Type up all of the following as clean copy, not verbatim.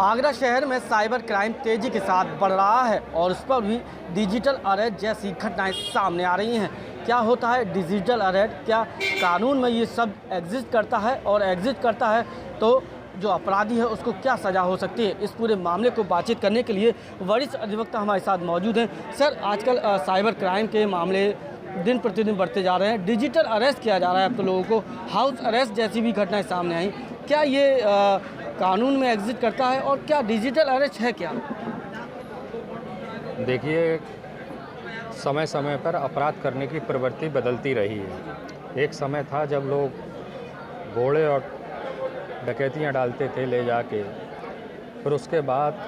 आगरा शहर में cyber crime तेजी के साथ बढ़ रहा है और उस पर भी डिजिटल अरेस्ट जैसी घटनाएं सामने आ रही हैं। क्या होता है डिजिटल अरेस्ट, क्या कानून में ये शब्द एग्जिस्ट करता है, और एग्जिस्ट करता है तो जो अपराधी है उसको क्या सज़ा हो सकती है? इस पूरे मामले को बातचीत करने के लिए वरिष्ठ अधिवक्ता हमारे साथ मौजूद हैं। सर, आजकल साइबर क्राइम के मामले दिन प्रतिदिन बढ़ते जा रहे हैं, डिजिटल अरेस्ट किया जा रहा है अब तो लोगों को, हाउस अरेस्ट जैसी भी घटनाएं सामने आई। क्या ये कानून में एग्जिस्ट करता है, और क्या डिजिटल अरेस्ट है क्या? देखिए, समय समय पर अपराध करने की प्रवृत्ति बदलती रही है। एक समय था जब लोग घोड़े और डकैतियाँ डालते थे ले जाके, फिर उसके बाद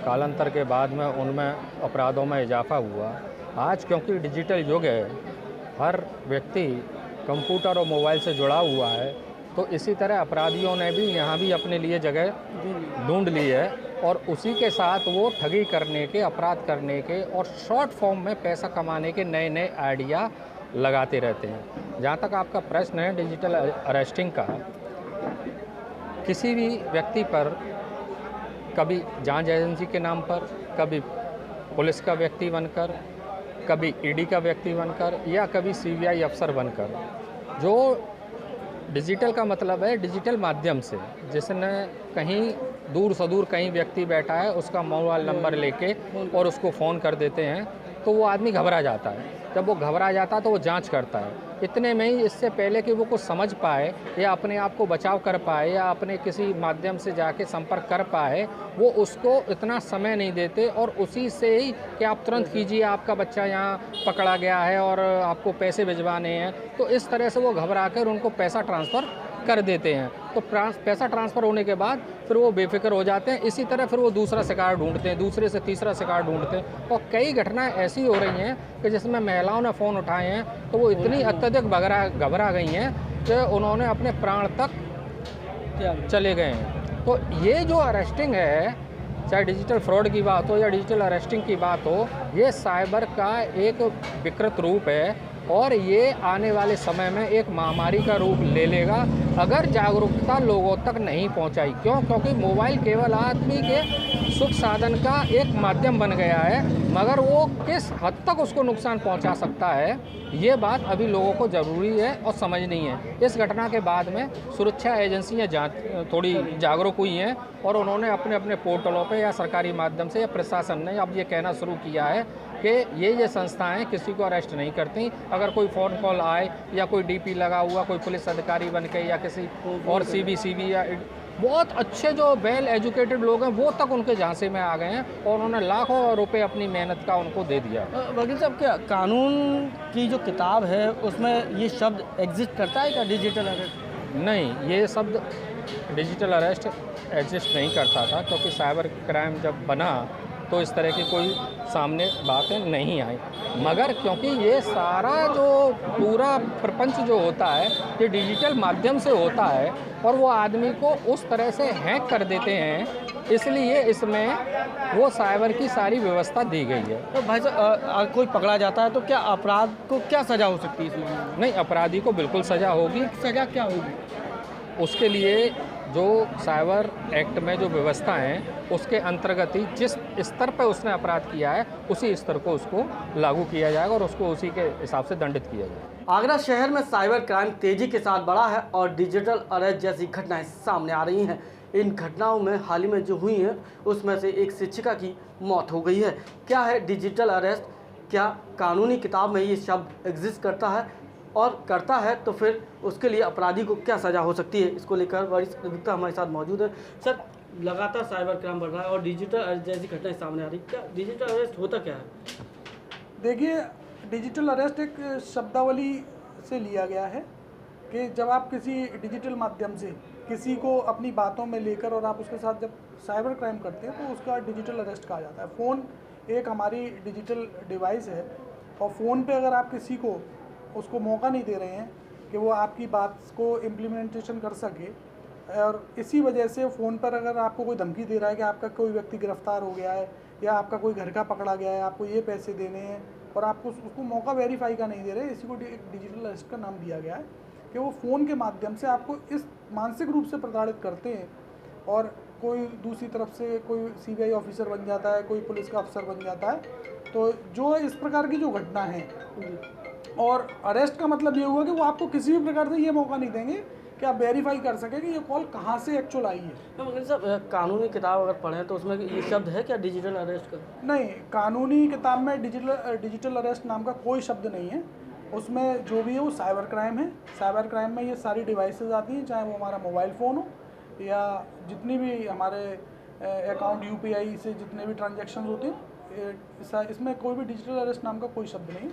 कालांतर के बाद में उनमें अपराधों में इजाफा हुआ। आज क्योंकि डिजिटल युग है, हर व्यक्ति कंप्यूटर और मोबाइल से जुड़ा हुआ है, तो इसी तरह अपराधियों ने भी यहाँ भी अपने लिए जगह ढूंढ ली है और उसी के साथ वो ठगी करने के, अपराध करने के और शॉर्ट फॉर्म में पैसा कमाने के नए नए आइडिया लगाते रहते हैं। जहाँ तक आपका प्रश्न है डिजिटल अरेस्टिंग का, किसी भी व्यक्ति पर कभी जांच एजेंसी के नाम पर, कभी पुलिस का व्यक्ति बनकर, कभी ईडी का व्यक्ति बनकर, या कभी सीबीआई अफसर बनकर, जो डिजिटल का मतलब है डिजिटल माध्यम से, जिसने कहीं दूर सुदूर कहीं व्यक्ति बैठा है उसका मोबाइल नंबर लेके और उसको फ़ोन कर देते हैं, तो वो आदमी घबरा जाता है। जब वो घबरा जाता है तो वो जांच करता है। इतने में ही, इससे पहले कि वो कुछ समझ पाए या अपने आप को बचाव कर पाए या अपने किसी माध्यम से जाके संपर्क कर पाए, वो उसको इतना समय नहीं देते और उसी से ही कि आप तुरंत कीजिए, आपका बच्चा यहाँ पकड़ा गया है और आपको पैसे भिजवाने हैं, तो इस तरह से वो घबरा कर उनको पैसा ट्रांसफ़र कर देते हैं। तो पैसा ट्रांसफ़र होने के बाद फिर वो बेफिक्र हो जाते हैं। इसी तरह फिर वो दूसरा शिकार ढूंढते हैं, दूसरे से तीसरा शिकार ढूंढते हैं, और कई घटनाएं ऐसी हो रही हैं कि जिसमें महिलाओं ने फ़ोन उठाए हैं तो वो इतनी अत्यधिक घबरा गई हैं कि उन्होंने अपने प्राण तक चले गए हैं। तो ये जो अरेस्टिंग है, चाहे डिजिटल फ्रॉड की बात हो या डिजिटल अरेस्टिंग की बात हो, ये साइबर का एक विकृत रूप है और ये आने वाले समय में एक महामारी का रूप ले लेगा अगर जागरूकता लोगों तक नहीं पहुंचाई। क्योंकि मोबाइल केवल आदमी के सुख साधन का एक माध्यम बन गया है, मगर वो किस हद तक उसको नुकसान पहुंचा सकता है, ये बात अभी लोगों को ज़रूरी है और समझनी है। इस घटना के बाद में सुरक्षा एजेंसियाँ थोड़ी जागरूक हुई हैं और उन्होंने अपने अपने पोर्टलों पे या सरकारी माध्यम से या प्रशासन ने अब ये कहना शुरू किया है कि ये संस्थाएं किसी को अरेस्ट नहीं करती। अगर कोई फ़ोन कॉल आए या कोई डीपी लगा हुआ कोई पुलिस अधिकारी बन के या किसी और सीबी या बहुत अच्छे जो वेल एजुकेटेड लोग हैं वो तक उनके झांसे में आ गए हैं और उन्होंने लाखों रुपए अपनी मेहनत का उनको दे दिया। वकील साहब, क्या कानून की जो किताब है उसमें ये शब्द एग्जिस्ट करता है क्या, डिजिटल अरेस्ट? नहीं, ये शब्द डिजिटल अरेस्ट एग्जिस्ट नहीं करता था, क्योंकि साइबर क्राइम जब बना तो इस तरह की कोई सामने बातें नहीं आई। मगर क्योंकि ये सारा जो पूरा प्रपंच जो होता है ये डिजिटल माध्यम से होता है और वो आदमी को उस तरह से हैक कर देते हैं, इसलिए इसमें वो साइबर की सारी व्यवस्था दी गई है। तो भाई साहब, कोई पकड़ा जाता है तो क्या अपराध को क्या सज़ा हो सकती है इसमें? नहीं, अपराधी को बिल्कुल सज़ा होगी। सज़ा क्या होगी? उसके लिए जो साइबर एक्ट में जो व्यवस्था है उसके अंतर्गत ही जिस स्तर पर उसने अपराध किया है उसी स्तर को उसको लागू किया जाएगा और उसको उसी के हिसाब से दंडित किया जाएगा। आगरा शहर में साइबर क्राइम तेजी के साथ बढ़ा है और डिजिटल अरेस्ट जैसी घटनाएं सामने आ रही हैं। इन घटनाओं में हाल ही में जो हुई हैं उसमें से एक शिक्षिका की मौत हो गई है। क्या है डिजिटल अरेस्ट? क्या कानूनी किताब में ये शब्द एग्जिस्ट करता है, और करता है तो फिर उसके लिए अपराधी को क्या सज़ा हो सकती है? इसको लेकर वरिष्ठ अधिवक्ता हमारे साथ मौजूद है। सर, लगातार साइबर क्राइम बढ़ रहा है और डिजिटल अरेस्ट जैसी घटनाएं सामने आ रही, क्या डिजिटल अरेस्ट होता क्या है? देखिए, डिजिटल अरेस्ट एक शब्दावली से लिया गया है कि जब आप किसी डिजिटल माध्यम से किसी को अपनी बातों में लेकर और आप उसके साथ जब साइबर क्राइम करते हैं तो उसका डिजिटल अरेस्ट कहा जाता है। फ़ोन एक हमारी डिजिटल डिवाइस है और फ़ोन पे अगर आप किसी को उसको मौका नहीं दे रहे हैं कि वो आपकी बात को इम्प्लीमेंटेशन कर सके, और इसी वजह से फ़ोन पर अगर आपको कोई धमकी दे रहा है कि आपका कोई व्यक्ति गिरफ्तार हो गया है या आपका कोई घर का पकड़ा गया है, आपको ये पैसे देने हैं, और आपको उसको मौका वेरीफाई का नहीं दे रहे, इसी को डिजिटल अरेस्ट का नाम दिया गया है कि वो फ़ोन के माध्यम से आपको इस मानसिक रूप से प्रताड़ित करते हैं और कोई दूसरी तरफ से कोई सीबीआई ऑफिसर बन जाता है, कोई पुलिस का अफसर बन जाता है। तो जो इस प्रकार की जो घटना है, और अरेस्ट का मतलब ये हुआ कि वो आपको किसी भी प्रकार से ये मौका नहीं देंगे कि आप वेरीफाई कर सकें कि ये कॉल कहाँ से एक्चुअल आई है। मगर साहब कानूनी किताब अगर पढ़ें तो उसमें ये शब्द है क्या डिजिटल अरेस्ट का? नहीं, कानूनी किताब में डिजिटल अरेस्ट नाम का कोई शब्द नहीं है। उसमें जो भी है वो साइबर क्राइम है। साइबर क्राइम में ये सारी डिवाइसेस आती हैं, चाहे वो हमारा मोबाइल फ़ोन हो या जितनी भी हमारे अकाउंट यूपीआई से जितने भी ट्रांजैक्शन होते हैं, इसमें कोई भी डिजिटल अरेस्ट नाम का कोई शब्द नहीं।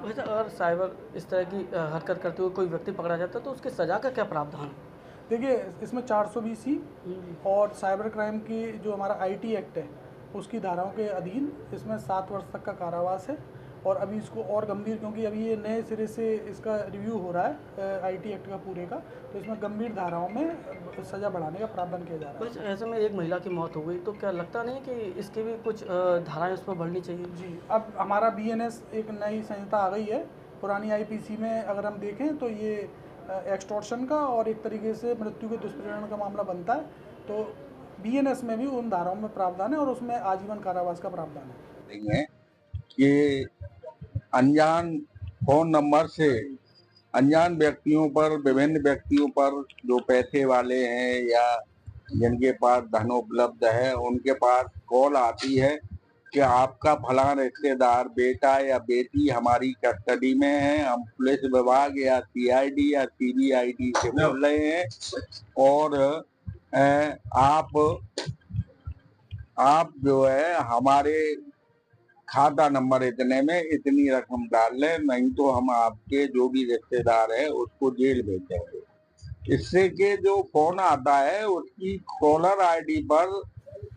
वैसे अगर साइबर इस तरह की हरकत करते हुए कोई व्यक्ति पकड़ा जाता है तो उसकी सज़ा का क्या प्रावधान है? देखिए, इसमें 420C और साइबर क्राइम की जो हमारा आईटी एक्ट है उसकी धाराओं के अधीन इसमें 7 वर्ष तक का कारावास है। और अभी इसको और गंभीर, क्योंकि अभी ये नए सिरे से इसका रिव्यू हो रहा है आईटी एक्ट का पूरे का, तो इसमें गंभीर धाराओं में सज़ा बढ़ाने का प्रावधान किया जा रहा है। बस ऐसे में एक महिला की मौत हो गई तो क्या लगता नहीं कि इसकी भी कुछ धाराएं उस पर बढ़नी चाहिए? जी, अब हमारा बीएनएस एक नई संहिता आ गई है। पुरानी आईपीसी में अगर हम देखें तो ये एक्सटॉर्शन का और एक तरीके से मृत्यु के दुष्प्रेरण का मामला बनता है। तो बीएनएस में भी उन धाराओं में प्रावधान है और उसमें आजीवन कारावास का प्रावधान है। कि अनजान फोन नंबर से अनजान व्यक्तियों पर, विभिन्न व्यक्तियों पर जो पैसे वाले हैं या जिनके पास धन उपलब्ध है, उनके पास कॉल आती है कि आपका फलां रिश्तेदार बेटा या बेटी हमारी कस्टडी में है, हम पुलिस विभाग या सीआईडी या सीबीआईडी से बोल रहे हैं और आप जो है हमारे खाता नंबर इतने में इतनी रकम डाल लें, नहीं तो हम आपके जो भी रिश्तेदार है उसको जेल भेज देंगे। इससे के जो फोन आता है उसकी कॉलर आईडी पर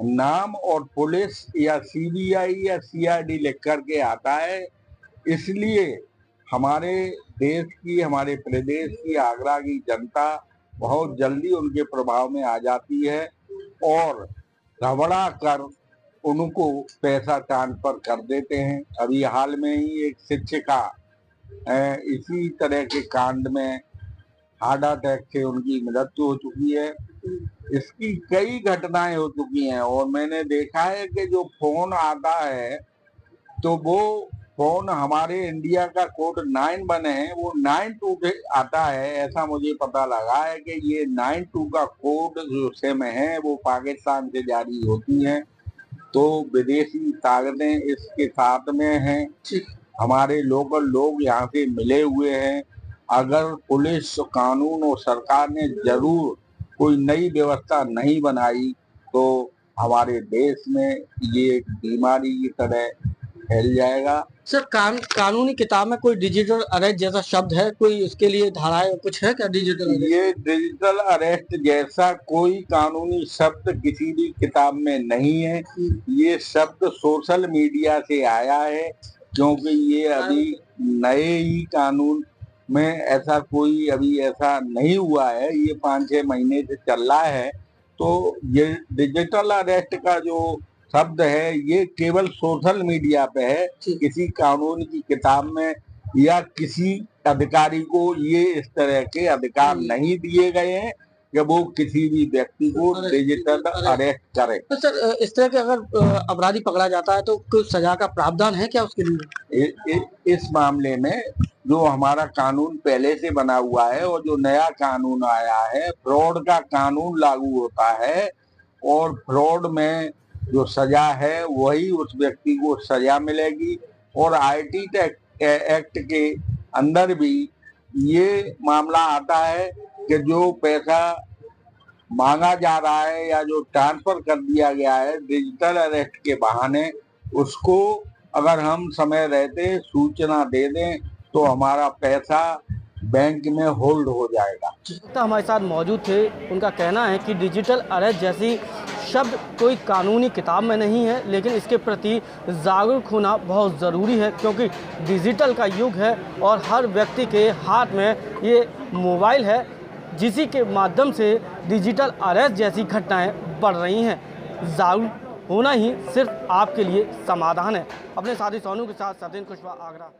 नाम और पुलिस या सीबीआई या सीआईडी लिख करके आता है। इसलिए हमारे देश की, हमारे प्रदेश की, आगरा की जनता बहुत जल्दी उनके प्रभाव में आ जाती है और घबरा कर उनको पैसा ट्रांसफर कर देते हैं। अभी हाल में ही एक शिक्षिका इसी तरह के कांड में हार्ट अटैक से उनकी मृत्यु हो चुकी है। इसकी कई घटनाएं हो चुकी हैं और मैंने देखा है कि जो फोन आता है तो वो फोन हमारे इंडिया का कोड 91 है, वो 92 आता है। ऐसा मुझे पता लगा है कि ये 92 का कोड जो सिम है वो पाकिस्तान से जारी होती है। तो विदेशी ताकतें इसके साथ में हैं, हमारे लोकल लोग यहाँ से मिले हुए हैं। अगर पुलिस, कानून और सरकार ने जरूर कोई नई व्यवस्था नहीं बनाई तो हमारे देश में ये एक बीमारी की तरह फैल जाएगा। सर कानूनी किताब में कोई डिजिटल अरेस्ट जैसा शब्द है, कोई उसके लिए धाराएं कुछ है क्या डिजिटल अरेस्ट? ये डिजिटल अरेस्ट जैसा कोई कानूनी शब्द किसी भी किताब में नहीं है। ये शब्द सोशल मीडिया से आया है, क्योंकि ये अभी नए ही कानून में ऐसा कोई अभी ऐसा नहीं हुआ है। ये 5-6 महीने से चल रहा है। तो ये डिजिटल अरेस्ट का जो शब्द है ये केवल सोशल मीडिया पे है, किसी कानून की किताब में या किसी अधिकारी को ये इस तरह के अधिकार नहीं दिए गए हैं कि वो किसी भी व्यक्ति को डिजिटल अरेस्ट करे। तो सर इस तरह के अगर अपराधी पकड़ा जाता है तो कुछ सजा का प्रावधान है क्या उसके लिए? इस मामले में जो हमारा कानून पहले से बना हुआ है और जो नया कानून आया है, फ्रॉड का कानून लागू होता है और फ्रॉड में जो सजा है वही उस व्यक्ति को सजा मिलेगी। और आईटी एक्ट के अंदर भी ये मामला आता है कि जो पैसा मांगा जा रहा है या जो ट्रांसफर कर दिया गया है डिजिटल अरेस्ट के बहाने, उसको अगर हम समय रहते सूचना दे दें तो हमारा पैसा बैंक में होल्ड हो जाएगा। तो हमारे साथ मौजूद थे, उनका कहना है कि डिजिटल अरेस्ट जैसी शब्द कोई कानूनी किताब में नहीं है, लेकिन इसके प्रति जागरूक होना बहुत ज़रूरी है, क्योंकि डिजिटल का युग है और हर व्यक्ति के हाथ में ये मोबाइल है, जिसी के माध्यम से डिजिटल अरेस्ट जैसी घटनाएं बढ़ रही हैं। जागरूक होना ही सिर्फ आपके लिए समाधान है। अपने साथी सोनू के साथ सत्येंद्र कुशवाहा, आगरा।